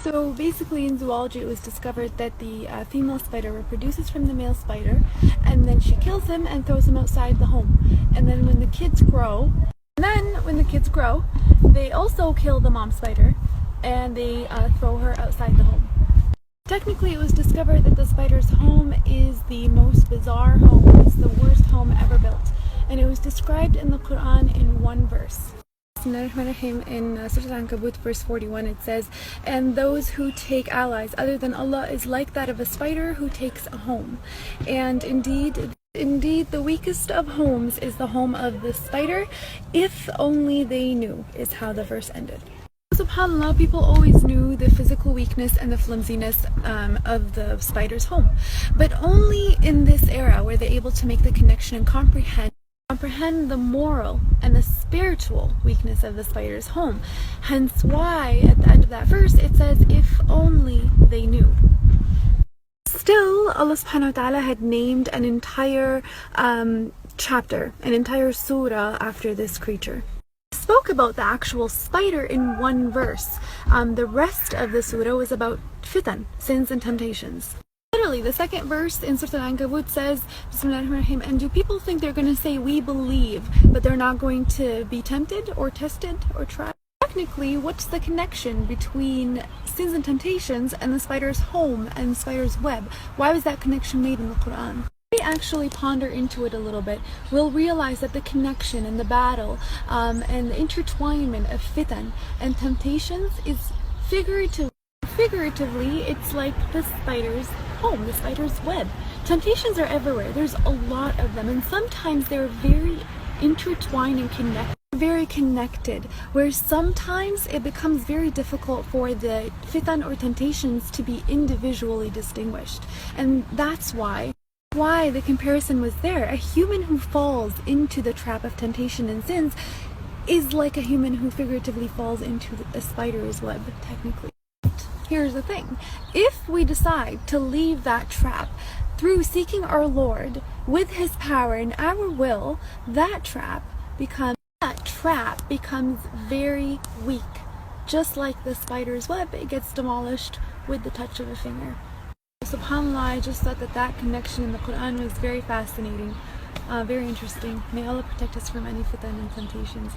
So basically in zoology it was discovered that the female spider reproduces from the male spider, and then she kills him and throws him outside the home. And then when the kids grow, they also kill the mom spider and they throw her outside the home. Technically it was discovered that the spider's home is the most bizarre home. It's the worst home ever built. And it was described in the Quran in one verse. In Surah Al-Ankabut verse 41 it says, "And those who take allies other than Allah is like that of a spider who takes a home. And indeed the weakest of homes is the home of the spider, if only they knew," is how the verse ended. SubhanAllah, people always knew the physical weakness and the flimsiness of the spider's home, but only in this era were they able to make the connection and comprehend the moral and the spiritual weakness of the spider's home. Hence why at the end of that verse it says, "If only they knew." Still, Allah subhanahu wa ta'ala had named an entire chapter, an entire surah after this creature. Spoke about the actual spider in one verse. The rest of the surah was about fitan, sins and temptations. Literally, the second verse in Surah Al-Ankabut says, Bismillahirrahmanirrahim, "And do people think they're going to say we believe, but they're not going to be tempted or tested or tried?" Technically, what's the connection between sins and temptations and the spider's home and the spider's web? Why was that connection made in the Quran? If we actually ponder into it a little bit, we'll realize that the connection and the battle and the intertwinement of fitan and temptations is figuratively, it's like the spider's home, the spider's web. Temptations are everywhere. There's a lot of them, and sometimes they're very intertwined and connected, where sometimes it becomes very difficult for the fitan or temptations to be individually distinguished. And that's why the comparison was there. A human who falls into the trap of temptation and sins is like a human who figuratively falls into a spider's web, technically. Here's the thing. If we decide to leave that trap through seeking our Lord with His power and our will, that trap becomes very weak. Just like the spider's web, it gets demolished with the touch of a finger. SubhanAllah, I just thought that connection in the Quran was very fascinating, very interesting. May Allah protect us from any fitan and temptations.